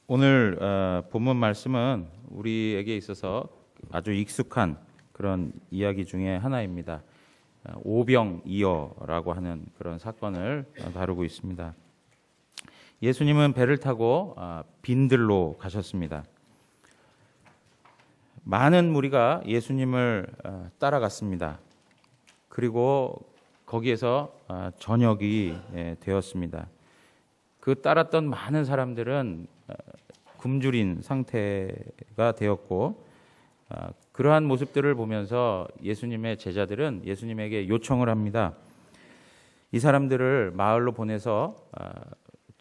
오늘 본문 말씀은 우리에게 있어서 아주 익숙한 그런 이야기 중에 하나입니다. 오병이어라고 하는 그런 사건을 다루고 있습니다. 예수님은 배를 타고 빈들로 가셨습니다. 많은 무리가 예수님을 따라갔습니다. 그리고 거기에서 저녁이 되었습니다. 그 따랐던 많은 사람들은 굶주린 상태가 되었고, 그러한 모습들을 보면서 예수님의 제자들은 예수님에게 요청을 합니다. 이 사람들을 마을로 보내서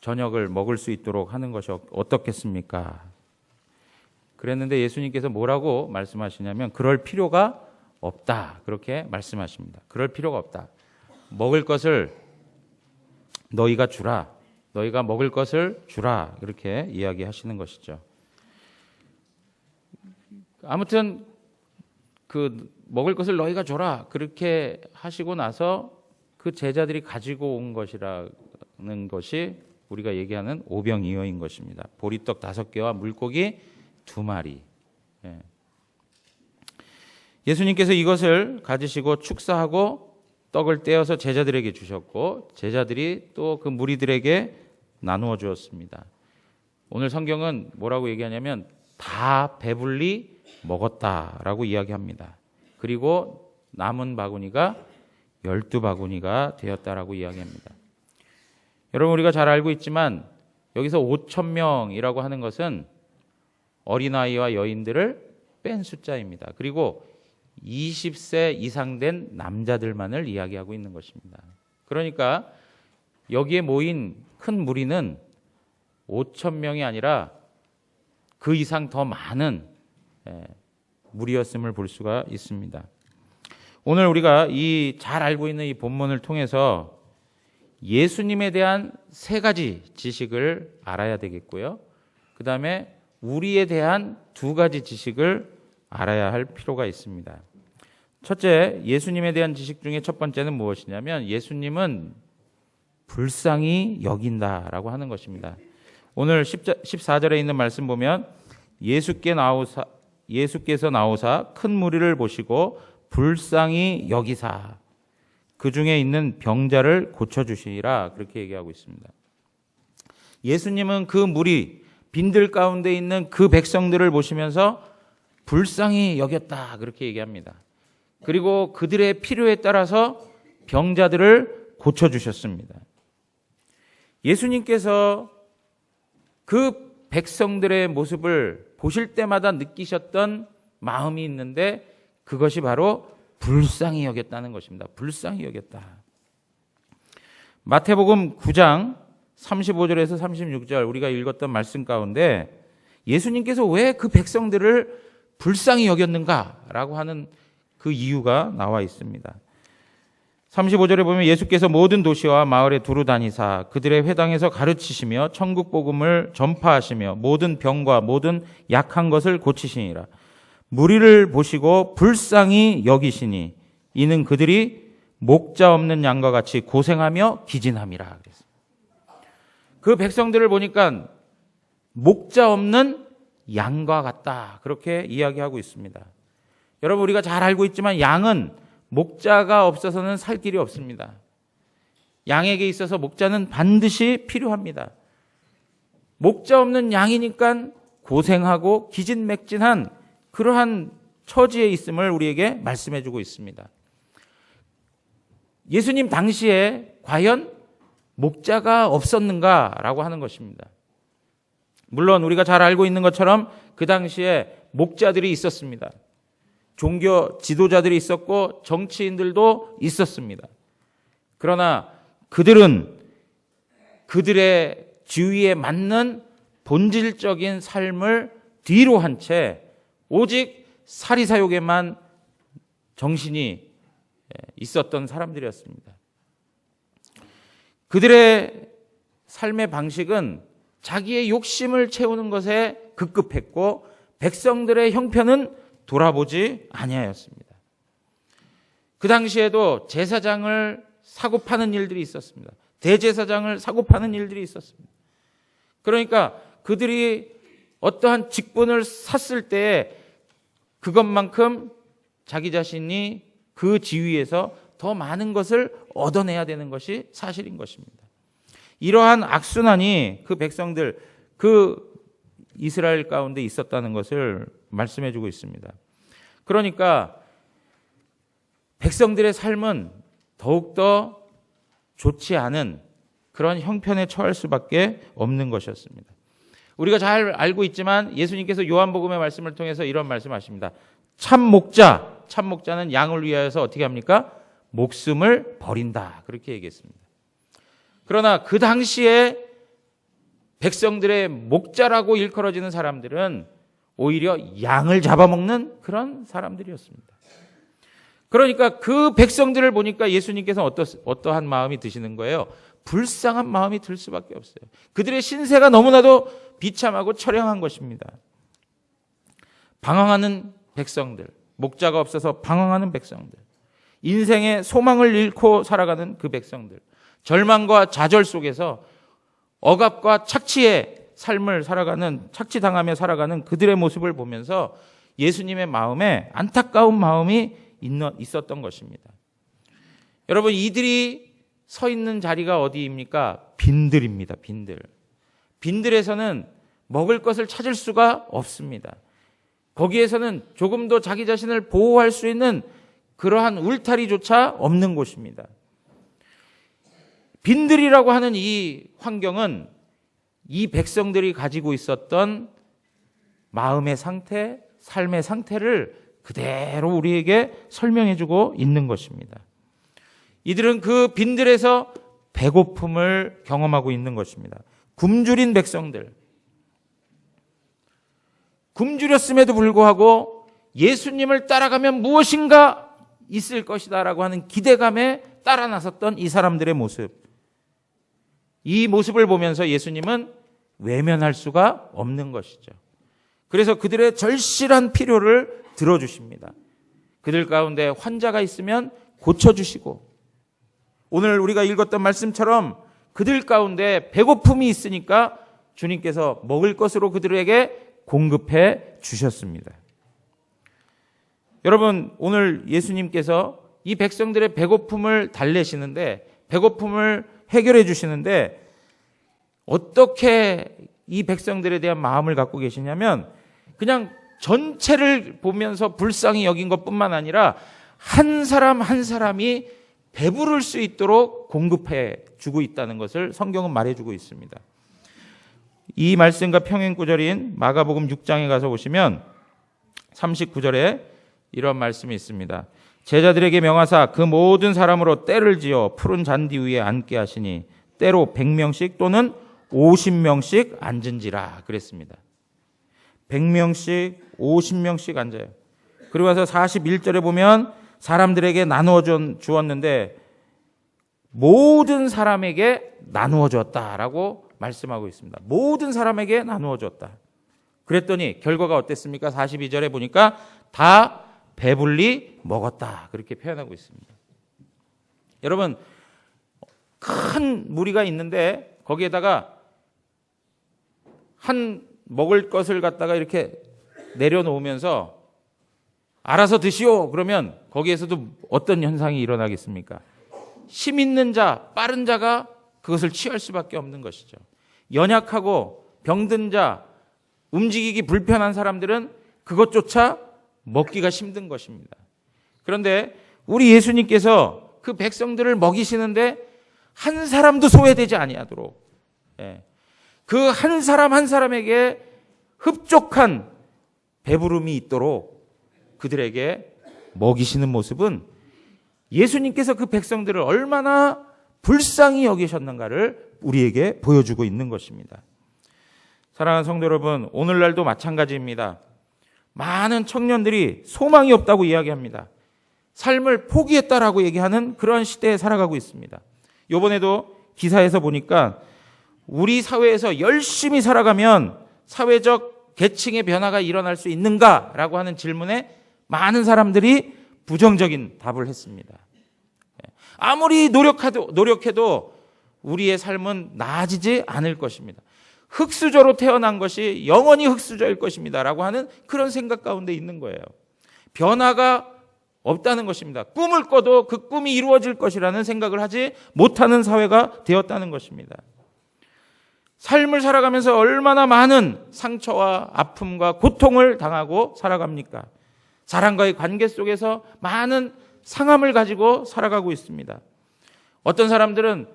저녁을 먹을 수 있도록 하는 것이 어떻겠습니까? 그랬는데 예수님께서 뭐라고 말씀하시냐면 그럴 필요가 없다, 그렇게 말씀하십니다. 그럴 필요가 없다. 먹을 것을 너희가 주라. 너희가 먹을 것을 주라. 그렇게 이야기하시는 것이죠. 아무튼 그 먹을 것을 너희가 줘라. 그렇게 하시고 나서 그 제자들이 가지고 온 것이라는 것이 우리가 얘기하는 오병이어인 것입니다. 보리떡 5개와 물고기 2마리. 예수님께서 이것을 가지시고 축사하고 떡을 떼어서 제자들에게 주셨고, 제자들이 또 그 무리들에게 나누어 주었습니다. 오늘 성경은 뭐라고 얘기하냐면 다 배불리 먹었다라고 이야기합니다. 그리고 남은 바구니가 12바구니가 되었다라고 이야기합니다. 여러분, 우리가 잘 알고 있지만 여기서 5,000명이라고 하는 것은 어린아이와 여인들을 뺀 숫자입니다. 그리고 20세 이상 된 남자들만을 이야기하고 있는 것입니다. 그러니까 여기에 모인 큰 무리는 5,000명이 아니라 그 이상 더 많은 무리였음을 볼 수가 있습니다. 오늘 우리가 이 잘 알고 있는 이 본문을 통해서 예수님에 대한 3가지 지식을 알아야 되겠고요. 그 다음에 우리에 대한 2가지 지식을 알아야 할 필요가 있습니다. 첫째, 예수님에 대한 지식 중에 첫 번째는 무엇이냐면 예수님은 불쌍히 여긴다라고 하는 것입니다. 오늘 14절에 있는 말씀 보면 예수께서 나오사 큰 무리를 보시고 불쌍히 여기사 그 중에 있는 병자를 고쳐주시리라, 그렇게 얘기하고 있습니다. 예수님은 그 무리, 빈들 가운데 있는 그 백성들을 보시면서 불쌍히 여겼다, 그렇게 얘기합니다. 그리고 그들의 필요에 따라서 병자들을 고쳐주셨습니다. 예수님께서 그 백성들의 모습을 보실 때마다 느끼셨던 마음이 있는데 그것이 바로 불쌍히 여겼다는 것입니다. 불쌍히 여겼다. 마태복음 9장 35절에서 36절 우리가 읽었던 말씀 가운데 예수님께서 왜 그 백성들을 불쌍히 여겼는가라고 하는 그 이유가 나와 있습니다. 35절에 보면 예수께서 모든 도시와 마을에 두루 다니사 그들의 회당에서 가르치시며 천국 복음을 전파하시며 모든 병과 모든 약한 것을 고치시니라. 무리를 보시고 불쌍히 여기시니 이는 그들이 목자 없는 양과 같이 고생하며 기진함이라. 그 백성들을 보니까 목자 없는 양과 같다, 그렇게 이야기하고 있습니다. 여러분, 우리가 잘 알고 있지만 양은 목자가 없어서는 살 길이 없습니다. 양에게 있어서 목자는 반드시 필요합니다. 목자 없는 양이니까 고생하고 기진맥진한 그러한 처지에 있음을 우리에게 말씀해 주고 있습니다. 예수님 당시에 과연 목자가 없었는가라고 하는 것입니다. 물론 우리가 잘 알고 있는 것처럼 그 당시에 목자들이 있었습니다. 종교 지도자들이 있었고 정치인들도 있었습니다. 그러나 그들은 그들의 지위에 맞는 본질적인 삶을 뒤로 한 채 오직 사리사욕에만 정신이 있었던 사람들이었습니다. 그들의 삶의 방식은 자기의 욕심을 채우는 것에 급급했고 백성들의 형편은 돌아보지 아니하였습니다. 그 당시에도 제사장을 사고 파는 일들이 있었습니다. 대제사장을 사고 파는 일들이 있었습니다. 그러니까 그들이 어떠한 직분을 샀을 때 그것만큼 자기 자신이 그 지위에서 더 많은 것을 얻어내야 되는 것이 사실인 것입니다. 이러한 악순환이 그 백성들, 그 이스라엘 가운데 있었다는 것을 말씀해 주고 있습니다. 그러니까 백성들의 삶은 더욱더 좋지 않은 그런 형편에 처할 수밖에 없는 것이었습니다. 우리가 잘 알고 있지만 예수님께서 요한복음의 말씀을 통해서 이런 말씀하십니다. 참 목자는 양을 위하여서 어떻게 합니까? 목숨을 버린다. 그렇게 얘기했습니다. 그러나 그 당시에 백성들의 목자라고 일컬어지는 사람들은 오히려 양을 잡아먹는 그런 사람들이었습니다. 그러니까 그 백성들을 보니까 예수님께서 어떠한 마음이 드시는 거예요? 불쌍한 마음이 들 수밖에 없어요. 그들의 신세가 너무나도 비참하고 처량한 것입니다. 방황하는 백성들, 목자가 없어서 방황하는 백성들, 인생의 소망을 잃고 살아가는 그 백성들, 절망과 좌절 속에서 억압과 착취의 삶을 착취당하며 살아가는 그들의 모습을 보면서 예수님의 마음에 안타까운 마음이 있었던 것입니다. 여러분, 이들이 서 있는 자리가 어디입니까? 빈들입니다. 빈들에서는 먹을 것을 찾을 수가 없습니다. 거기에서는 조금도 자기 자신을 보호할 수 있는 그러한 울타리조차 없는 곳입니다. 빈들이라고 하는 이 환경은 이 백성들이 가지고 있었던 마음의 상태, 삶의 상태를 그대로 우리에게 설명해주고 있는 것입니다. 이들은 그 빈들에서 배고픔을 경험하고 있는 것입니다. 굶주린 백성들. 굶주렸음에도 불구하고 예수님을 따라가면 무엇인가 있을 것이다라고 하는 기대감에 따라 나섰던 이 사람들의 모습. 이 모습을 보면서 예수님은 외면할 수가 없는 것이죠. 그래서 그들의 절실한 필요를 들어주십니다. 그들 가운데 환자가 있으면 고쳐주시고, 오늘 우리가 읽었던 말씀처럼 그들 가운데 배고픔이 있으니까 주님께서 먹을 것으로 그들에게 공급해 주셨습니다. 여러분, 오늘 예수님께서 이 백성들의 배고픔을 달래시는데, 배고픔을 해결해 주시는데 어떻게 이 백성들에 대한 마음을 갖고 계시냐면, 그냥 전체를 보면서 불쌍히 여긴 것뿐만 아니라 한 사람 한 사람이 배부를 수 있도록 공급해 주고 있다는 것을 성경은 말해주고 있습니다. 이 말씀과 평행 구절인 마가복음 6장에 가서 보시면 39절에 이런 말씀이 있습니다. 제자들에게 명하사 그 모든 사람으로 떼를 지어 푸른 잔디 위에 앉게 하시니 때로 100명씩 또는 50명씩 앉은지라 그랬습니다. 100명씩 50명씩 앉아요. 그리고 와서 41절에 보면 사람들에게 나누어 주었는데 모든 사람에게 나누어 주었다라고 말씀하고 있습니다. 모든 사람에게 나누어 주었다. 그랬더니 결과가 어땠습니까? 42절에 보니까 다 배불리 먹었다. 그렇게 표현하고 있습니다. 여러분, 큰 무리가 있는데 거기에다가 한 먹을 것을 갖다가 이렇게 내려놓으면서 알아서 드시오 그러면 거기에서도 어떤 현상이 일어나겠습니까? 힘 있는 자, 빠른 자가 그것을 취할 수밖에 없는 것이죠. 연약하고 병든 자, 움직이기 불편한 사람들은 그것조차 먹기가 힘든 것입니다. 그런데 우리 예수님께서 그 백성들을 먹이시는데 한 사람도 소외되지 아니하도록 그 한 사람 한 사람에게 흡족한 배부름이 있도록 그들에게 먹이시는 모습은 예수님께서 그 백성들을 얼마나 불쌍히 여기셨는가를 우리에게 보여주고 있는 것입니다. 사랑하는 성도 여러분, 오늘날도 마찬가지입니다. 많은 청년들이 소망이 없다고 이야기합니다. 삶을 포기했다라고 얘기하는 그런 시대에 살아가고 있습니다. 이번에도 기사에서 보니까 우리 사회에서 열심히 살아가면 사회적 계층의 변화가 일어날 수 있는가라고 하는 질문에 많은 사람들이 부정적인 답을 했습니다. 아무리 노력해도 우리의 삶은 나아지지 않을 것입니다. 흙수저로 태어난 것이 영원히 흙수저일 것입니다 라고 하는 그런 생각 가운데 있는 거예요. 변화가 없다는 것입니다. 꿈을 꿔도 그 꿈이 이루어질 것이라는 생각을 하지 못하는 사회가 되었다는 것입니다. 삶을 살아가면서 얼마나 많은 상처와 아픔과 고통을 당하고 살아갑니까? 사람과의 관계 속에서 많은 상함을 가지고 살아가고 있습니다. 어떤 사람들은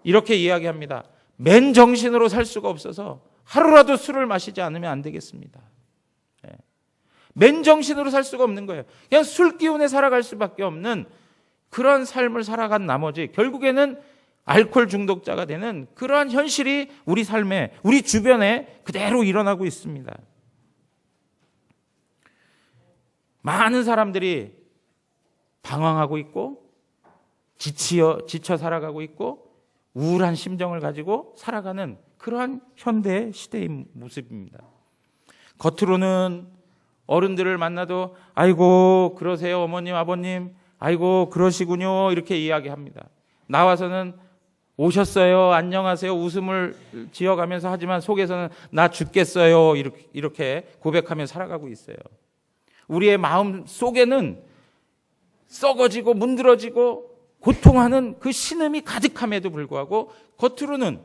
이렇게 이야기합니다. 맨정신으로 살 수가 없어서 하루라도 술을 마시지 않으면 안 되겠습니다. 맨정신으로 살 수가 없는 거예요. 그냥 술 기운에 살아갈 수밖에 없는 그런 삶을 살아간 나머지 결국에는 알코올 중독자가 되는 그러한 현실이 우리 삶에, 우리 주변에 그대로 일어나고 있습니다. 많은 사람들이 방황하고 있고 지쳐 살아가고 있고 우울한 심정을 가지고 살아가는 그러한 현대 시대의 모습입니다. 겉으로는 어른들을 만나도 아이고 그러세요 어머님 아버님 아이고 그러시군요 이렇게 이야기합니다. 나와서는 오셨어요 안녕하세요 웃음을 지어가면서 하지만 속에서는 나 죽겠어요 이렇게 고백하며 살아가고 있어요. 우리의 마음 속에는 썩어지고 문드러지고 고통하는 그 신음이 가득함에도 불구하고 겉으로는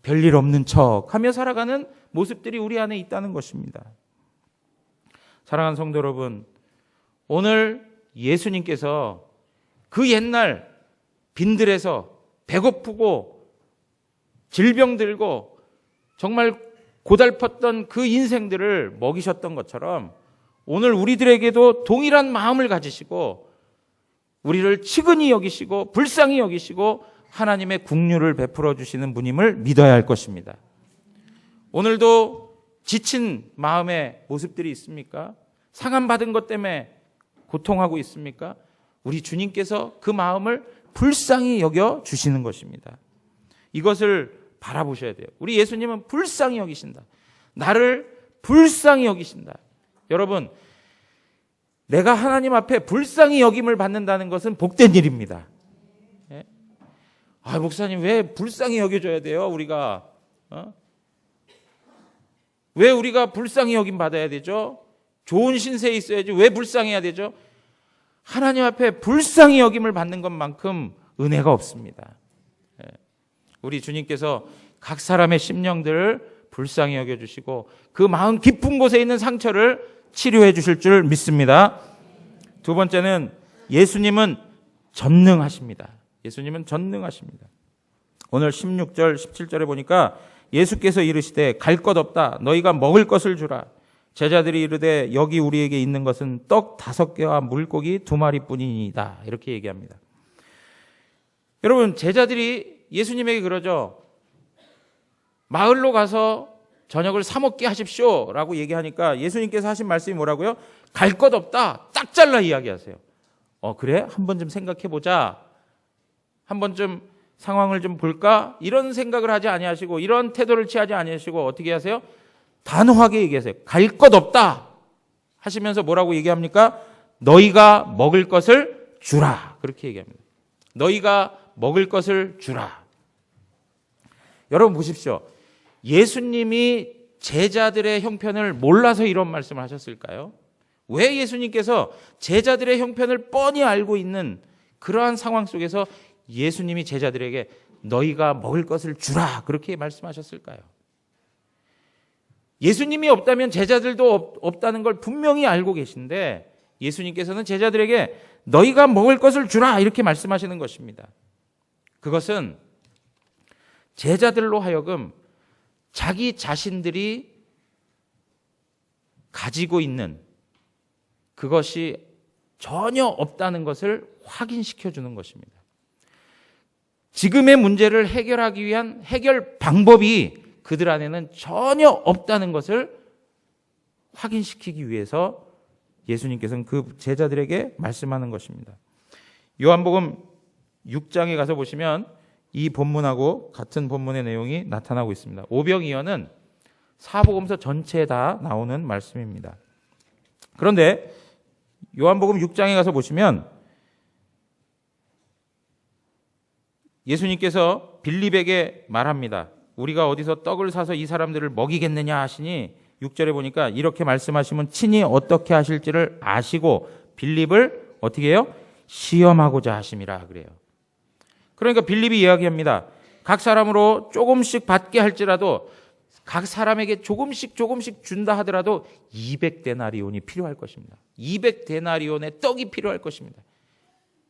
별일 없는 척하며 살아가는 모습들이 우리 안에 있다는 것입니다. 사랑하는 성도 여러분, 오늘 예수님께서 그 옛날 빈들에서 배고프고 질병 들고 정말 고달팠던 그 인생들을 먹이셨던 것처럼 오늘 우리들에게도 동일한 마음을 가지시고 우리를 측은히 여기시고 불쌍히 여기시고 하나님의 긍휼을 베풀어 주시는 분임을 믿어야 할 것입니다. 오늘도 지친 마음의 모습들이 있습니까? 상함받은 것 때문에 고통하고 있습니까? 우리 주님께서 그 마음을 불쌍히 여겨 주시는 것입니다. 이것을 바라보셔야 돼요. 우리 예수님은 불쌍히 여기신다. 나를 불쌍히 여기신다. 여러분, 내가 하나님 앞에 불쌍히 여김을 받는다는 것은 복된 일입니다. 예? 아, 목사님 왜 불쌍히 여겨줘야 돼요? 우리가 왜 우리가 불쌍히 여김 받아야 되죠? 좋은 신세에 있어야지 왜 불쌍해야 되죠? 하나님 앞에 불쌍히 여김을 받는 것만큼 은혜가 없습니다. 예. 우리 주님께서 각 사람의 심령들을 불쌍히 여겨주시고 그 마음 깊은 곳에 있는 상처를 치료해 주실 줄 믿습니다. 두 번째는 예수님은 전능하십니다. 예수님은 전능하십니다. 오늘 16절 17절에 보니까 예수께서 이르시되 갈 것 없다 너희가 먹을 것을 주라. 제자들이 이르되 여기 우리에게 있는 것은 떡 5개와 물고기 2마리뿐이니이다. 이렇게 얘기합니다. 여러분, 제자들이 예수님에게 그러죠. 마을로 가서 저녁을 사 먹게 하십시오 라고 얘기하니까 예수님께서 하신 말씀이 뭐라고요? 갈 것 없다. 딱 잘라 이야기하세요. 그래? 한번 좀 생각해보자. 한번 좀 상황을 좀 볼까? 이런 생각을 하지 아니하시고 이런 태도를 취하지 아니하시고 어떻게 하세요? 단호하게 얘기하세요. 갈 것 없다 하시면서 뭐라고 얘기합니까? 너희가 먹을 것을 주라. 그렇게 얘기합니다. 너희가 먹을 것을 주라. 여러분 보십시오. 예수님이 제자들의 형편을 몰라서 이런 말씀을 하셨을까요? 왜 예수님께서 제자들의 형편을 뻔히 알고 있는 그러한 상황 속에서 예수님이 제자들에게 너희가 먹을 것을 주라 그렇게 말씀하셨을까요? 예수님이 없다면 제자들도 없다는 걸 분명히 알고 계신데 예수님께서는 제자들에게 너희가 먹을 것을 주라 이렇게 말씀하시는 것입니다. 그것은 제자들로 하여금 자기 자신들이 가지고 있는 그것이 전혀 없다는 것을 확인시켜 주는 것입니다. 지금의 문제를 해결하기 위한 해결 방법이 그들 안에는 전혀 없다는 것을 확인시키기 위해서 예수님께서는 그 제자들에게 말씀하는 것입니다. 요한복음 6장에 가서 보시면 이 본문하고 같은 본문의 내용이 나타나고 있습니다. 오병이어는 사복음서 전체에 다 나오는 말씀입니다. 그런데 요한복음 6장에 가서 보시면 예수님께서 빌립에게 말합니다. 우리가 어디서 떡을 사서 이 사람들을 먹이겠느냐 하시니 6절에 보니까 이렇게 말씀하시면 친히 어떻게 하실지를 아시고 빌립을 어떻게 해요? 시험하고자 하심이라 그래요. 그러니까 빌립이 이야기합니다. 각 사람으로 조금씩 받게 할지라도 각 사람에게 조금씩 준다 하더라도 200데나리온이 필요할 것입니다. 200데나리온의 떡이 필요할 것입니다.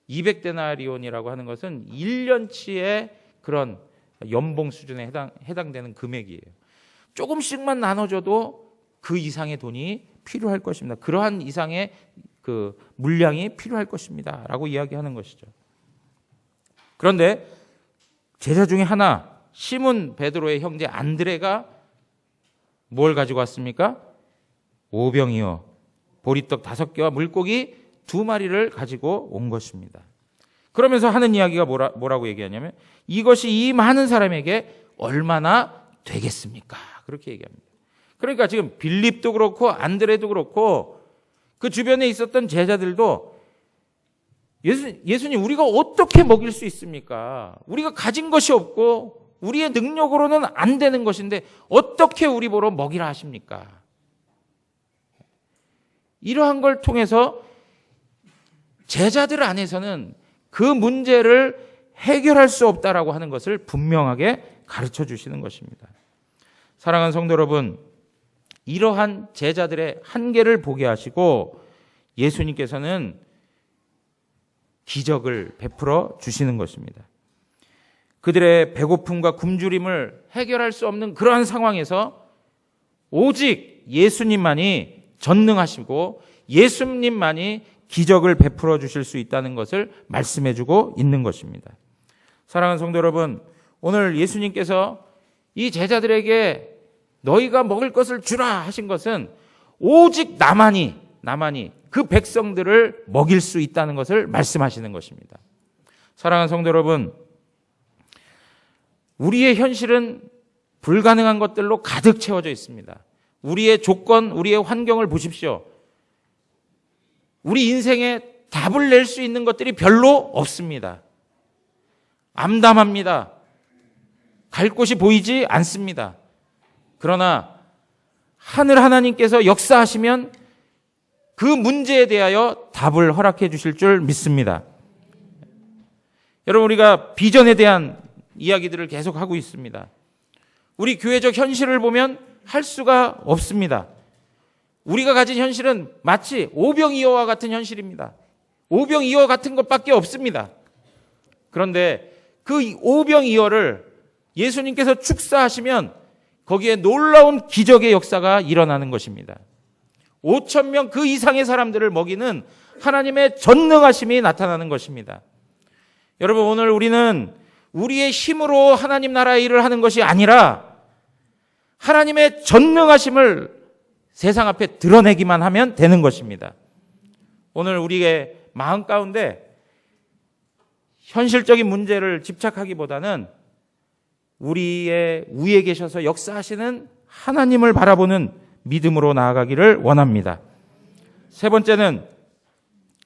200데나리온이라고 하는 것은 1년치의 그런 연봉 수준에 해당되는 금액이에요. 조금씩만 나눠줘도 그 이상의 돈이 필요할 것입니다. 그러한 이상의 그 물량이 필요할 것입니다. 라고 이야기하는 것이죠. 그런데 제자 중에 하나, 시몬 베드로의 형제 안드레가 뭘 가지고 왔습니까? 오병이어 보리떡 5개와 물고기 2마리를 가지고 온 것입니다. 그러면서 하는 이야기가 뭐라고 얘기하냐면 이것이 이 많은 사람에게 얼마나 되겠습니까? 그렇게 얘기합니다. 그러니까 지금 빌립도 그렇고 안드레도 그렇고 그 주변에 있었던 제자들도 예수님 우리가 어떻게 먹일 수 있습니까? 우리가 가진 것이 없고 우리의 능력으로는 안 되는 것인데 어떻게 우리 보러 먹이라 하십니까? 이러한 걸 통해서 제자들 안에서는 그 문제를 해결할 수 없다라고 하는 것을 분명하게 가르쳐 주시는 것입니다. 사랑하는 성도 여러분, 이러한 제자들의 한계를 보게 하시고 예수님께서는 기적을 베풀어 주시는 것입니다. 그들의 배고픔과 굶주림을 해결할 수 없는 그러한 상황에서 오직 예수님만이 전능하시고 예수님만이 기적을 베풀어 주실 수 있다는 것을 말씀해 주고 있는 것입니다. 사랑하는 성도 여러분, 오늘 예수님께서 이 제자들에게 너희가 먹을 것을 주라 하신 것은 오직 나만이 그 백성들을 먹일 수 있다는 것을 말씀하시는 것입니다. 사랑하는 성도 여러분, 우리의 현실은 불가능한 것들로 가득 채워져 있습니다. 우리의 조건, 우리의 환경을 보십시오. 우리 인생에 답을 낼 수 있는 것들이 별로 없습니다. 암담합니다. 갈 곳이 보이지 않습니다. 그러나 하늘 하나님께서 역사하시면 그 문제에 대하여 답을 허락해 주실 줄 믿습니다. 여러분, 우리가 비전에 대한 이야기들을 계속 하고 있습니다. 우리 교회적 현실을 보면 할 수가 없습니다. 우리가 가진 현실은 마치 오병이어와 같은 현실입니다. 오병이어 같은 것밖에 없습니다. 그런데 그 오병이어를 예수님께서 축사하시면 거기에 놀라운 기적의 역사가 일어나는 것입니다. 5,000명 그 이상의 사람들을 먹이는 하나님의 전능하심이 나타나는 것입니다. 여러분, 오늘 우리는 우리의 힘으로 하나님 나라의 일을 하는 것이 아니라 하나님의 전능하심을 세상 앞에 드러내기만 하면 되는 것입니다. 오늘 우리의 마음 가운데 현실적인 문제를 집착하기보다는 우리의 위에 계셔서 역사하시는 하나님을 바라보는 믿음으로 나아가기를 원합니다. 세 번째는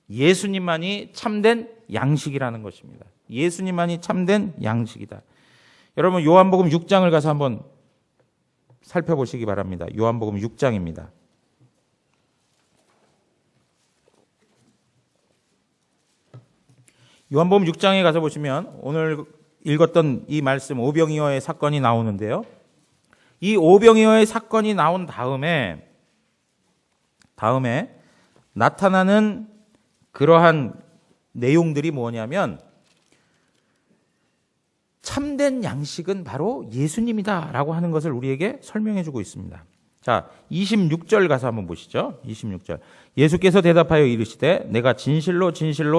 예수님만이 참된 양식이라는 것입니다. 예수님만이 참된 양식이다. 여러분, 요한복음 6장을 가서 한번 살펴보시기 바랍니다. 요한복음 6장입니다. 요한복음 6장에 가서 보시면 오늘 읽었던 이 말씀 오병이어의 사건이 나오는데요. 이 오병이어의 사건이 나온 다음에 나타나는 그러한 내용들이 뭐냐면 참된 양식은 바로 예수님이다라고 하는 것을 우리에게 설명해 주고 있습니다. 자, 26절 가서 한번 보시죠. 26절. 예수께서 대답하여 이르시되 내가 진실로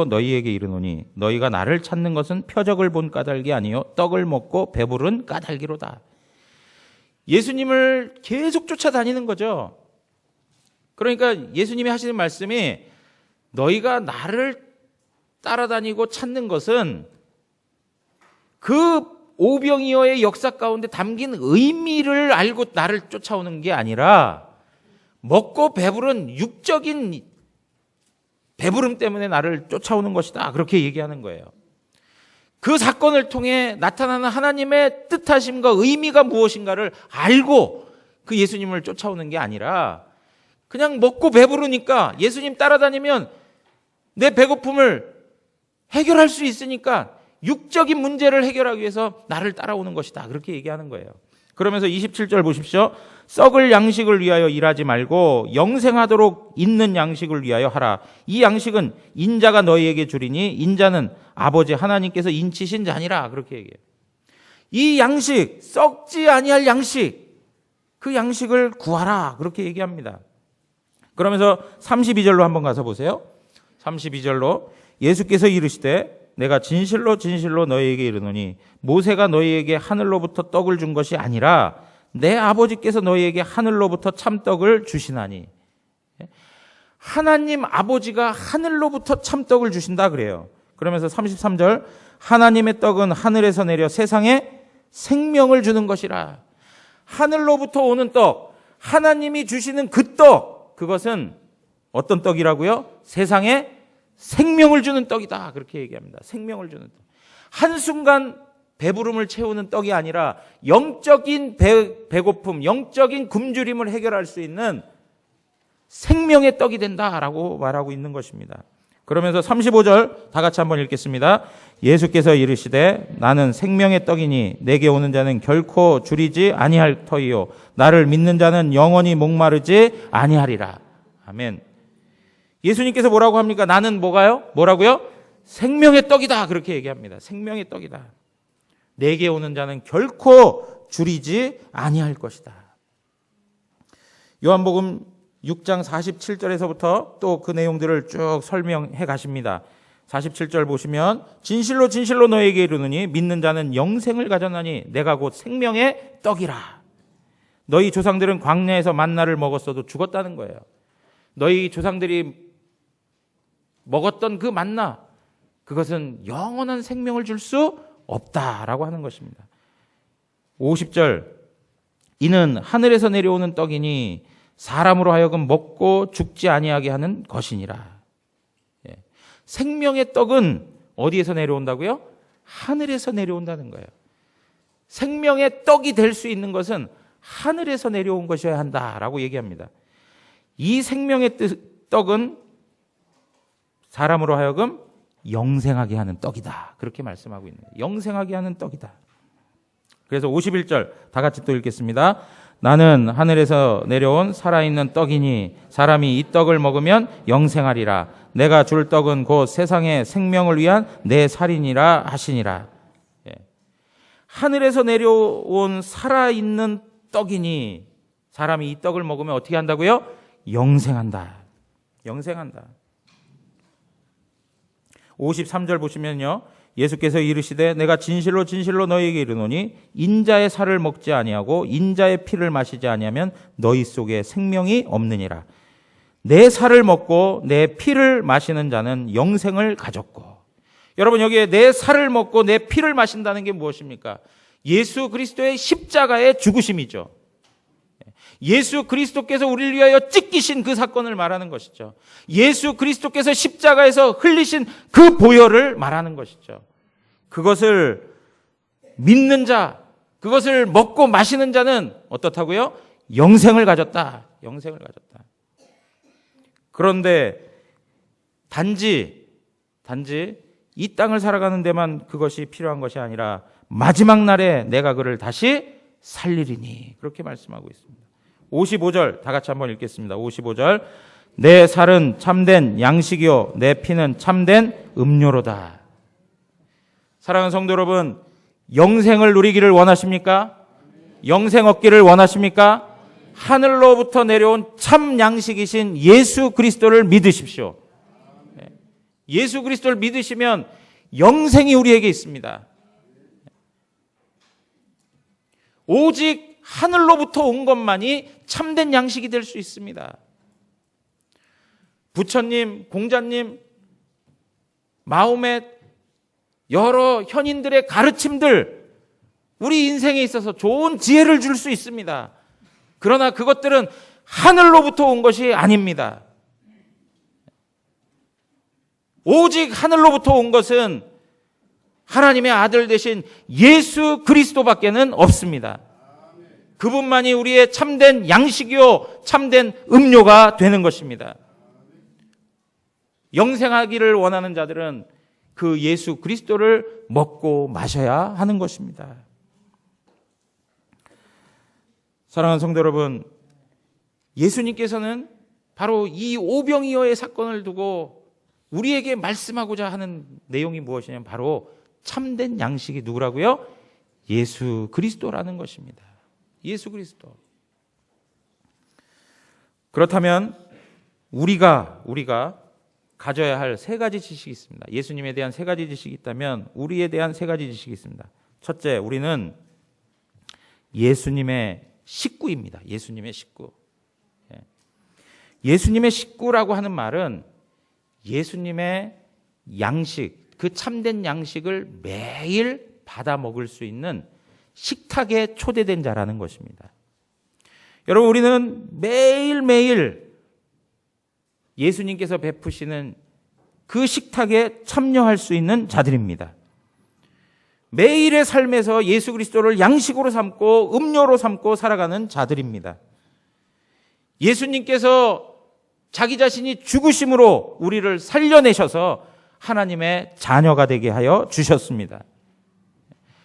너희에게 이르노니 너희가 나를 찾는 것은 표적을 본 까닭이 아니요 떡을 먹고 배부른 까닭이로다. 예수님을 계속 쫓아다니는 거죠. 그러니까 예수님이 하시는 말씀이 너희가 나를 따라다니고 찾는 것은 그 오병이어의 역사 가운데 담긴 의미를 알고 나를 쫓아오는 게 아니라 먹고 배부른 육적인 배부름 때문에 나를 쫓아오는 것이다. 그렇게 얘기하는 거예요. 그 사건을 통해 나타나는 하나님의 뜻하심과 의미가 무엇인가를 알고 그 예수님을 쫓아오는 게 아니라 그냥 먹고 배부르니까 예수님 따라다니면 내 배고픔을 해결할 수 있으니까 육적인 문제를 해결하기 위해서 나를 따라오는 것이다. 그렇게 얘기하는 거예요. 그러면서 27절 보십시오. 썩을 양식을 위하여 일하지 말고 영생하도록 있는 양식을 위하여 하라. 이 양식은 인자가 너희에게 주리니 인자는 아버지 하나님께서 인치신 자니라. 그렇게 얘기해요. 이 양식, 썩지 아니할 양식, 그 양식을 구하라. 그렇게 얘기합니다. 그러면서 32절로 한번 가서 보세요. 32절로 예수께서 이르시되 내가 진실로 진실로 너희에게 이르노니 모세가 너희에게 하늘로부터 떡을 준 것이 아니라 내 아버지께서 너희에게 하늘로부터 참떡을 주시나니. 하나님 아버지가 하늘로부터 참떡을 주신다 그래요. 그러면서 33절 하나님의 떡은 하늘에서 내려 세상에 생명을 주는 것이라. 하늘로부터 오는 떡, 하나님이 주시는 그 떡, 그것은 어떤 떡이라고요? 세상에 생명을 주는 떡이다. 그렇게 얘기합니다. 생명을 주는 떡. 한순간 배부름을 채우는 떡이 아니라 영적인 배고픔, 영적인 굶주림을 해결할 수 있는 생명의 떡이 된다라고 말하고 있는 것입니다. 그러면서 35절 다 같이 한번 읽겠습니다. 예수께서 이르시되 나는 생명의 떡이니 내게 오는 자는 결코 줄이지 아니할 터이요 나를 믿는 자는 영원히 목마르지 아니하리라. 아멘. 예수님께서 뭐라고 합니까? 나는 뭐라고요? 생명의 떡이다. 그렇게 얘기합니다. 생명의 떡이다. 내게 오는 자는 결코 줄이지 아니할 것이다. 요한복음 6장 47절에서부터 또 그 내용들을 쭉 설명해 가십니다. 47절 보시면 진실로 진실로 너에게 이르노니 믿는 자는 영생을 가졌나니 내가 곧 생명의 떡이라. 너희 조상들은 광야에서 만나를 먹었어도 죽었다는 거예요. 너희 조상들이 먹었던 그 만나, 그것은 영원한 생명을 줄 수 없다라고 하는 것입니다. 50절 이는 하늘에서 내려오는 떡이니 사람으로 하여금 먹고 죽지 아니하게 하는 것이니라. 생명의 떡은 어디에서 내려온다고요? 하늘에서 내려온다는 거예요. 생명의 떡이 될 수 있는 것은 하늘에서 내려온 것이어야 한다라고 얘기합니다. 이 생명의 떡은 사람으로 하여금 영생하게 하는 떡이다. 그렇게 말씀하고 있는 거예요. 영생하게 하는 떡이다. 그래서 51절 다 같이 또 읽겠습니다. 나는 하늘에서 내려온 살아있는 떡이니 사람이 이 떡을 먹으면 영생하리라. 내가 줄 떡은 곧 세상의 생명을 위한 내 살이니라 하시니라. 하늘에서 내려온 살아있는 떡이니 사람이 이 떡을 먹으면 어떻게 한다고요? 영생한다. 영생한다. 53절 보시면요. 예수께서 이르시되 내가 진실로 진실로 너희에게 이르노니 인자의 살을 먹지 아니하고 인자의 피를 마시지 아니하면 너희 속에 생명이 없느니라. 내 살을 먹고 내 피를 마시는 자는 영생을 가졌고. 여러분 여기에 내 살을 먹고 내 피를 마신다는 게 무엇입니까? 예수 그리스도의 십자가의 죽으심이죠. 예수 그리스도께서 우리를 위하여 찢기신 그 사건을 말하는 것이죠. 예수 그리스도께서 십자가에서 흘리신 그 보혈을 말하는 것이죠. 그것을 믿는 자, 그것을 먹고 마시는 자는 어떻다고요? 영생을 가졌다. 영생을 가졌다. 그런데 단지 이 땅을 살아가는 데만 그것이 필요한 것이 아니라 마지막 날에 내가 그를 다시 살리리니 그렇게 말씀하고 있습니다. 55절 다 같이 한번 읽겠습니다. 55절 내 살은 참된 양식이요 내 피는 참된 음료로다. 사랑하는 성도 여러분, 영생을 누리기를 원하십니까? 영생 얻기를 원하십니까? 하늘로부터 내려온 참 양식이신 예수 그리스도를 믿으십시오. 예수 그리스도를 믿으시면 영생이 우리에게 있습니다. 오직 하늘로부터 온 것만이 참된 양식이 될 수 있습니다. 부처님, 공자님, 마호멧, 여러 현인들의 가르침들, 우리 인생에 있어서 좋은 지혜를 줄 수 있습니다. 그러나 그것들은 하늘로부터 온 것이 아닙니다. 오직 하늘로부터 온 것은 하나님의 아들 되신 예수 그리스도밖에는 없습니다. 그분만이 우리의 참된 양식이요 참된 음료가 되는 것입니다. 영생하기를 원하는 자들은 그 예수 그리스도를 먹고 마셔야 하는 것입니다. 사랑하는 성도 여러분, 예수님께서는 바로 이 오병이어의 사건을 두고 우리에게 말씀하고자 하는 내용이 무엇이냐면 바로 참된 양식이 누구라고요? 예수 그리스도라는 것입니다. 예수 그리스도. 그렇다면 우리가 가져야 할 세 가지 지식이 있습니다. 예수님에 대한 세 가지 지식이 있다면 우리에 대한 세 가지 지식이 있습니다. 첫째, 우리는 예수님의 식구입니다. 예수님의 식구. 예수님의 식구라고 하는 말은 예수님의 양식, 그 참된 양식을 매일 받아 먹을 수 있는 식탁에 초대된 자라는 것입니다. 여러분, 우리는 매일매일 예수님께서 베푸시는 그 식탁에 참여할 수 있는 자들입니다. 매일의 삶에서 예수 그리스도를 양식으로 삼고 음료로 삼고 살아가는 자들입니다. 예수님께서 자기 자신이 죽으심으로 우리를 살려내셔서 하나님의 자녀가 되게 하여 주셨습니다.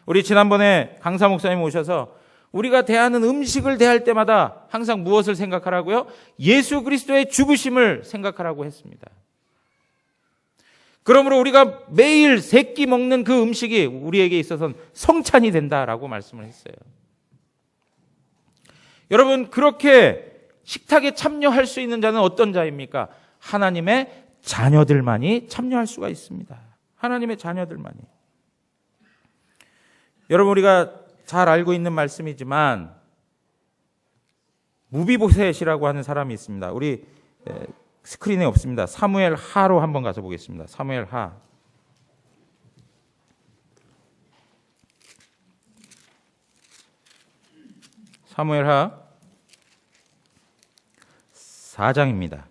우리 지난번에 강사 목사님 오셔서 우리가 대하는 음식을 대할 때마다 항상 무엇을 생각하라고요? 예수 그리스도의 죽으심을 생각하라고 했습니다. 그러므로 우리가 매일 세 끼 먹는 그 음식이 우리에게 있어서는 성찬이 된다라고 말씀을 했어요. 여러분, 그렇게 식탁에 참여할 수 있는 자는 어떤 자입니까? 하나님의 자녀들만이 참여할 수가 있습니다. 하나님의 자녀들만이. 여러분, 우리가 잘 알고 있는 말씀이지만 무비보셋이라고 하는 사람이 있습니다. 우리 스크린에 없습니다. 사무엘 하로 한번 가서 보겠습니다. 사무엘 하. 사무엘 하 4장입니다.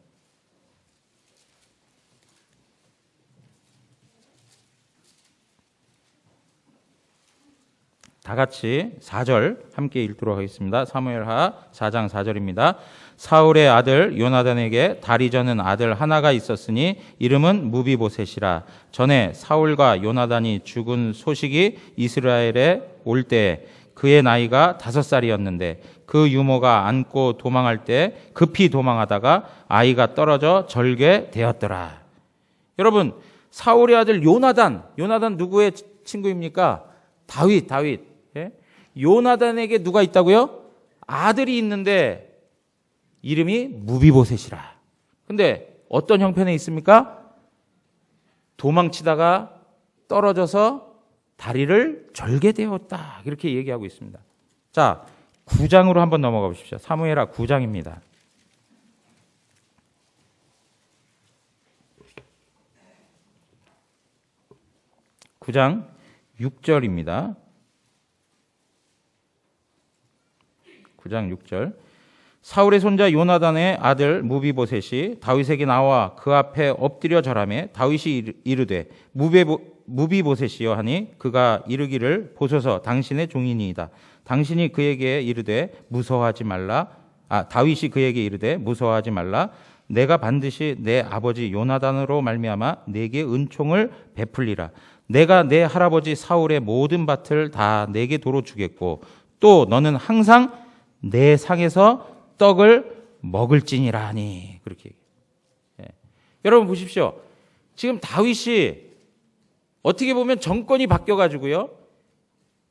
다 같이 4절 함께 읽도록 하겠습니다. 사무엘하 4장 4절입니다. 사울의 아들 요나단에게 다리 저는 아들 하나가 있었으니 이름은 무비보셋이라. 전에 사울과 요나단이 죽은 소식이 이스라엘에 올 때에 그의 나이가 5살이었는데 그 유모가 안고 도망할 때 급히 도망하다가 아이가 떨어져 절개되었더라. 여러분, 사울의 아들 요나단 누구의 친구입니까? 다윗. 예? 요나단에게 누가 있다고요? 아들이 있는데 이름이 무비보셋이라. 근데 어떤 형편에 있습니까? 도망치다가 떨어져서 다리를 절개되었다. 이렇게 얘기하고 있습니다. 자, 9장으로 한번 넘어가 보십시오. 사무엘하 9장입니다. 9장 6절입니다. 9장 6절. 사울의 손자 요나단의 아들 무비보셋이 다윗에게 나와 그 앞에 엎드려 절하매 다윗이 이르되 무비보셋이여 하니 그가 이르기를 보소서 당신의 종이니이다. 당신이 그에게 이르되 무서워하지 말라. 다윗이 그에게 이르되 무서워하지 말라. 내가 반드시 내 아버지 요나단으로 말미암아 내게 은총을 베풀리라. 내가 내 할아버지 사울의 모든 밭을 다 내게 도로 주겠고 또 너는 항상 내 상에서 떡을 먹을지니라 하니. 그렇게. 예. 여러분 보십시오. 지금 다윗이 어떻게 보면 정권이 바뀌어가지고요.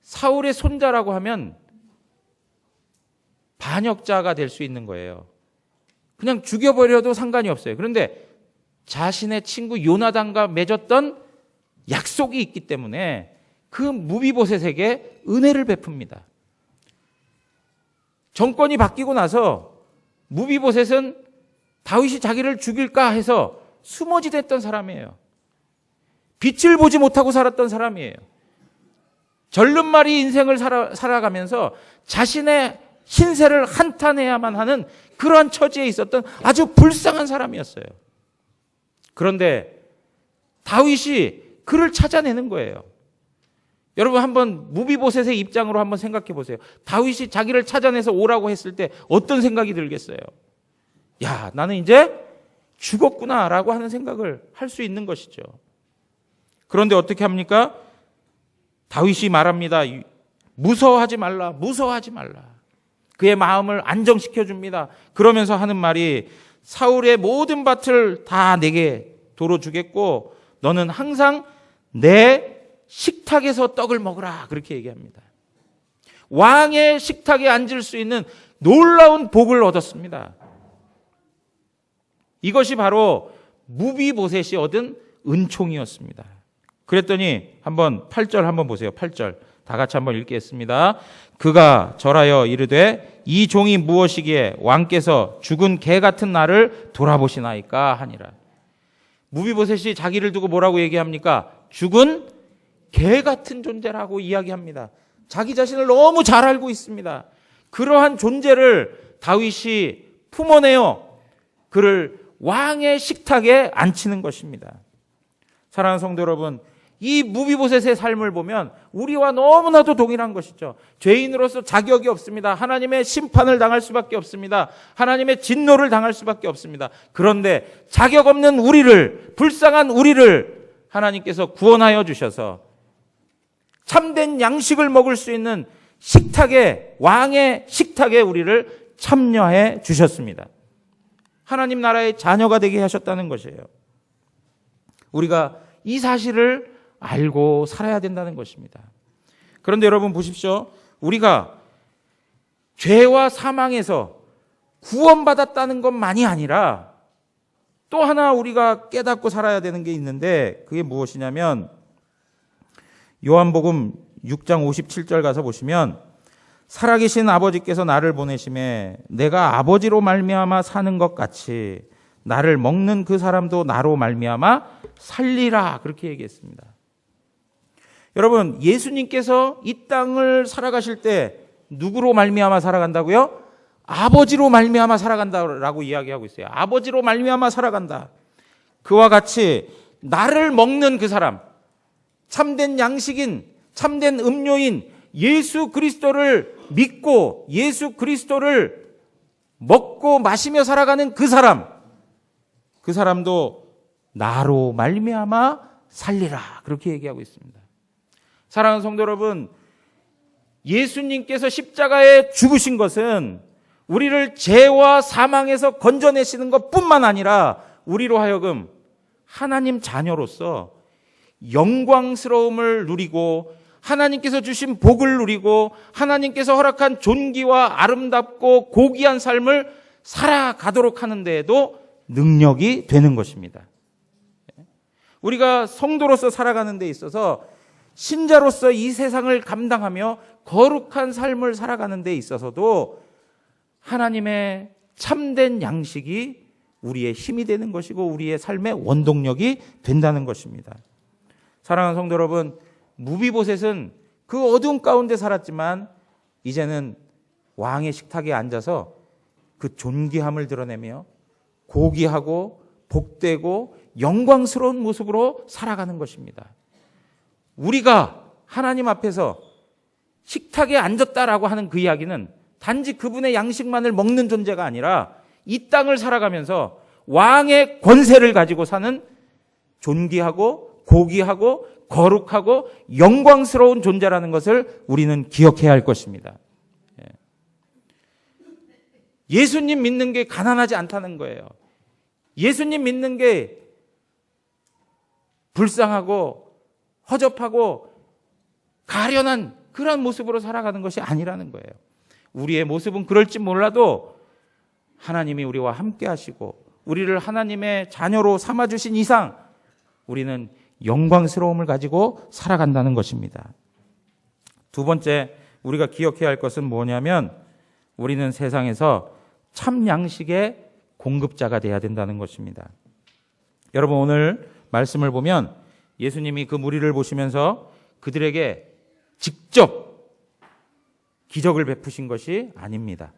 사울의 손자라고 하면 반역자가 될 수 있는 거예요. 그냥 죽여버려도 상관이 없어요. 그런데 자신의 친구 요나단과 맺었던 약속이 있기 때문에 그 무비보셋에게 은혜를 베풉니다. 정권이 바뀌고 나서 무비보셋은 다윗이 자기를 죽일까 해서 숨어지댔던 사람이에요. 빛을 보지 못하고 살았던 사람이에요. 절름말이 인생을 살아가면서 자신의 신세를 한탄해야만 하는 그러한 처지에 있었던 아주 불쌍한 사람이었어요. 그런데 다윗이 그를 찾아내는 거예요. 여러분 한번 무비보셋의 입장으로 한번 생각해 보세요. 다윗이 자기를 찾아내서 오라고 했을 때 어떤 생각이 들겠어요? 야, 나는 이제 죽었구나라고 하는 생각을 할 수 있는 것이죠. 그런데 어떻게 합니까? 다윗이 말합니다. 무서워하지 말라, 무서워하지 말라. 그의 마음을 안정시켜 줍니다. 그러면서 하는 말이 사울의 모든 밭을 다 내게 도로 주겠고 너는 항상 내 식탁에서 떡을 먹으라. 그렇게 얘기합니다. 왕의 식탁에 앉을 수 있는 놀라운 복을 얻었습니다. 이것이 바로 무비보셋이 얻은 은총이었습니다. 그랬더니 한번 8절 한번 보세요. 8절 다 같이 한번 읽겠습니다. 그가 절하여 이르되 이 종이 무엇이기에 왕께서 죽은 개 같은 나를 돌아보시나이까 하니라. 무비보셋이 자기를 두고 뭐라고 얘기합니까? 죽은 개 같은 존재라고 이야기합니다. 자기 자신을 너무 잘 알고 있습니다. 그러한 존재를 다윗이 품어내어 그를 왕의 식탁에 앉히는 것입니다. 사랑하는 성도 여러분, 이 무비보셋의 삶을 보면 우리와 너무나도 동일한 것이죠. 죄인으로서 자격이 없습니다. 하나님의 심판을 당할 수밖에 없습니다. 하나님의 진노를 당할 수밖에 없습니다. 그런데 자격 없는 우리를, 불쌍한 우리를 하나님께서 구원하여 주셔서 참된 양식을 먹을 수 있는 식탁에, 왕의 식탁에 우리를 참여해 주셨습니다. 하나님 나라의 자녀가 되게 하셨다는 것이에요. 우리가 이 사실을 알고 살아야 된다는 것입니다. 그런데 여러분 보십시오. 우리가 죄와 사망에서 구원받았다는 것만이 아니라 또 하나 우리가 깨닫고 살아야 되는 게 있는데 그게 무엇이냐면 요한복음 6장 57절 가서 보시면 살아계신 아버지께서 나를 보내심에 내가 아버지로 말미암아 사는 것 같이 나를 먹는 그 사람도 나로 말미암아 살리라 그렇게 얘기했습니다. 여러분 예수님께서 이 땅을 살아가실 때 누구로 말미암아 살아간다고요? 아버지로 말미암아 살아간다라고 이야기하고 있어요. 아버지로 말미암아 살아간다. 그와 같이 나를 먹는 그 사람, 참된 양식인, 참된 음료인 예수 그리스도를 믿고 예수 그리스도를 먹고 마시며 살아가는 그 사람도 나로 말미암아 살리라 그렇게 얘기하고 있습니다. 사랑하는 성도 여러분, 예수님께서 십자가에 죽으신 것은 우리를 죄와 사망에서 건져내시는 것뿐만 아니라 우리로 하여금 하나님 자녀로서 영광스러움을 누리고 하나님께서 주신 복을 누리고 하나님께서 허락한 존귀와 아름답고 고귀한 삶을 살아가도록 하는 데에도 능력이 되는 것입니다. 우리가 성도로서 살아가는 데 있어서 신자로서 이 세상을 감당하며 거룩한 삶을 살아가는 데 있어서도 하나님의 참된 양식이 우리의 힘이 되는 것이고 우리의 삶의 원동력이 된다는 것입니다. 사랑하는 성도 여러분, 무비보셋은 그 어두운 가운데 살았지만 이제는 왕의 식탁에 앉아서 그 존귀함을 드러내며 고귀하고 복되고 영광스러운 모습으로 살아가는 것입니다. 우리가 하나님 앞에서 식탁에 앉았다라고 하는 그 이야기는 단지 그분의 양식만을 먹는 존재가 아니라 이 땅을 살아가면서 왕의 권세를 가지고 사는 존귀하고 고귀하고 거룩하고 영광스러운 존재라는 것을 우리는 기억해야 할 것입니다. 예수님 믿는 게 가난하지 않다는 거예요. 예수님 믿는 게 불쌍하고 허접하고 가련한 그런 모습으로 살아가는 것이 아니라는 거예요. 우리의 모습은 그럴지 몰라도 하나님이 우리와 함께 하시고 우리를 하나님의 자녀로 삼아주신 이상 우리는 영광스러움을 가지고 살아간다는 것입니다. 두 번째 우리가 기억해야 할 것은 뭐냐면 우리는 세상에서 참 양식의 공급자가 돼야 된다는 것입니다. 여러분 오늘 말씀을 보면 예수님이 그 무리를 보시면서 그들에게 직접 기적을 베푸신 것이 아닙니다.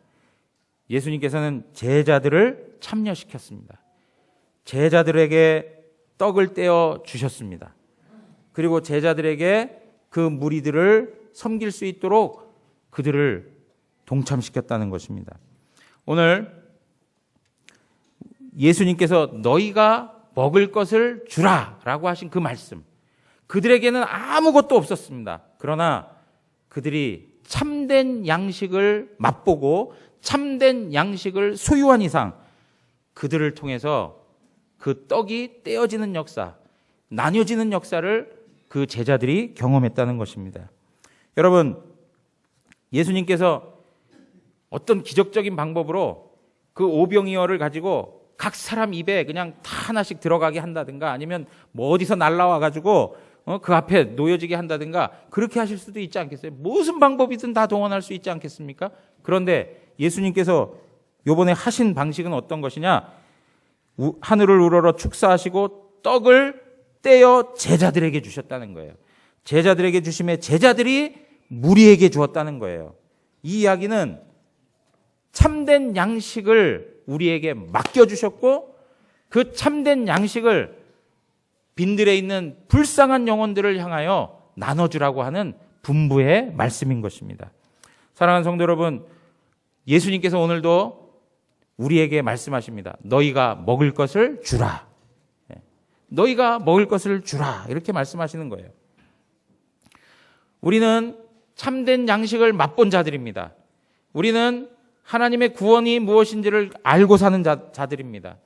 예수님께서는 제자들을 참여시켰습니다. 제자들에게 떡을 떼어 주셨습니다. 그리고 제자들에게 그 무리들을 섬길 수 있도록 그들을 동참시켰다는 것입니다. 오늘 예수님께서 너희가 먹을 것을 주라라고 하신 그 말씀, 그들에게는 아무것도 없었습니다. 그러나 그들이 참된 양식을 맛보고 참된 양식을 소유한 이상 그들을 통해서 그 떡이 떼어지는 역사, 나뉘어지는 역사를 그 제자들이 경험했다는 것입니다. 여러분, 예수님께서 어떤 기적적인 방법으로 그 오병이어를 가지고 각 사람 입에 그냥 다 하나씩 들어가게 한다든가, 아니면 뭐 어디서 날라와 가지고 그 앞에 놓여지게 한다든가, 그렇게 하실 수도 있지 않겠어요? 무슨 방법이든 다 동원할 수 있지 않겠습니까? 그런데 예수님께서 요번에 하신 방식은 어떤 것이냐? 하늘을 우러러 축사하시고 떡을 떼어 제자들에게 주셨다는 거예요. 제자들에게 주심에 제자들이 무리에게 주었다는 거예요. 이 이야기는 참된 양식을 우리에게 맡겨주셨고, 그 참된 양식을 빈들에 있는 불쌍한 영혼들을 향하여 나눠주라고 하는 분부의 말씀인 것입니다. 사랑하는 성도 여러분, 예수님께서 오늘도 우리에게 말씀하십니다. 너희가 먹을 것을 주라. 너희가 먹을 것을 주라. 이렇게 말씀하시는 거예요. 우리는 참된 양식을 맛본 자들입니다. 우리는 하나님의 구원이 무엇인지를 알고 사는 자들입니다.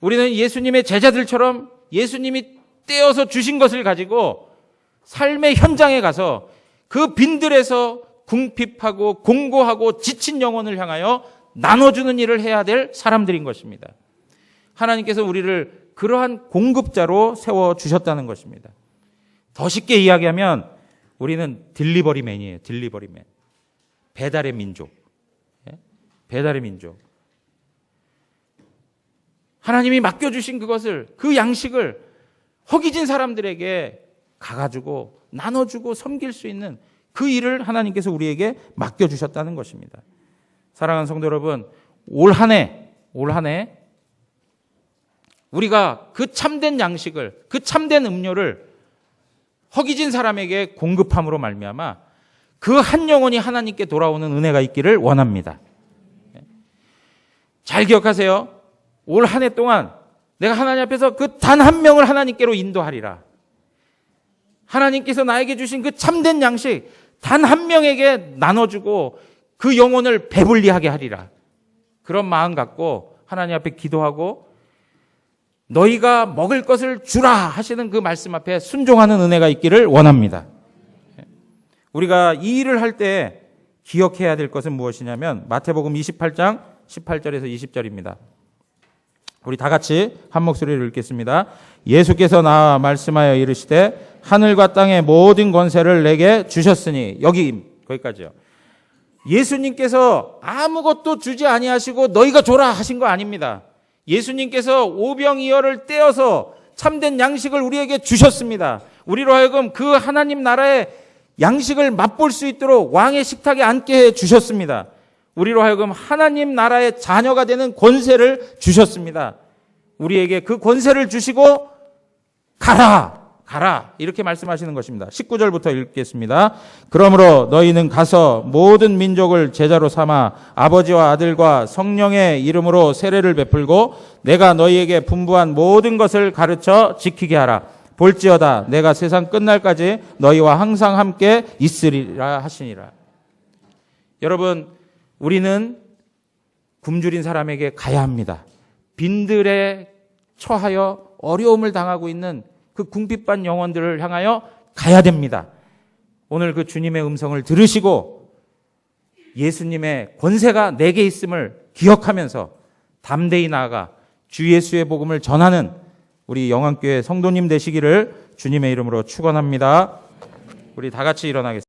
우리는 예수님의 제자들처럼 예수님이 떼어서 주신 것을 가지고 삶의 현장에 가서 그 빈들에서 궁핍하고 공고하고 지친 영혼을 향하여 나눠주는 일을 해야 될 사람들인 것입니다. 하나님께서 우리를 그러한 공급자로 세워주셨다는 것입니다. 더 쉽게 이야기하면 우리는 딜리버리맨이에요. 딜리버리맨. 배달의 민족. 배달의 민족. 하나님이 맡겨주신 그것을, 그 양식을 허기진 사람들에게 가가지고 나눠주고 섬길 수 있는 그 일을 하나님께서 우리에게 맡겨주셨다는 것입니다. 사랑하는 성도 여러분, 올 한 해 우리가 그 참된 양식을, 그 참된 음료를 허기진 사람에게 공급함으로 말미암아 그 한 영혼이 하나님께 돌아오는 은혜가 있기를 원합니다. 잘 기억하세요. 올 한 해 동안 내가 하나님 앞에서 그 단 한 명을 하나님께로 인도하리라. 하나님께서 나에게 주신 그 참된 양식 단 한 명에게 나눠주고 그 영혼을 배불리하게 하리라. 그런 마음 갖고 하나님 앞에 기도하고 너희가 먹을 것을 주라 하시는 그 말씀 앞에 순종하는 은혜가 있기를 원합니다. 우리가 이 일을 할 때 기억해야 될 것은 무엇이냐면 마태복음 28장 18절에서 20절입니다. 우리 다 같이 한 목소리로 읽겠습니다. 예수께서 나와 말씀하여 이르시되 하늘과 땅의 모든 권세를 내게 주셨으니, 거기까지요. 예수님께서 아무것도 주지 아니하시고 너희가 줘라 하신 거 아닙니다. 예수님께서 오병이어를 떼어서 참된 양식을 우리에게 주셨습니다. 우리로 하여금 그 하나님 나라의 양식을 맛볼 수 있도록 왕의 식탁에 앉게 해 주셨습니다. 우리로 하여금 하나님 나라의 자녀가 되는 권세를 주셨습니다. 우리에게 그 권세를 주시고 가라 이렇게 말씀하시는 것입니다. 19절부터 읽겠습니다. 그러므로 너희는 가서 모든 민족을 제자로 삼아 아버지와 아들과 성령의 이름으로 세례를 베풀고 내가 너희에게 분부한 모든 것을 가르쳐 지키게 하라. 볼지어다 내가 세상 끝날까지 너희와 항상 함께 있으리라 하시니라. 여러분, 우리는 굶주린 사람에게 가야 합니다. 빈들에 처하여 어려움을 당하고 있는 그 궁핍한 영혼들을 향하여 가야 됩니다. 오늘 그 주님의 음성을 들으시고 예수님의 권세가 내게 있음을 기억하면서 담대히 나아가 주 예수의 복음을 전하는 우리 영안교회 성도님 되시기를 주님의 이름으로 축원합니다. 우리 다 같이 일어나겠습니다.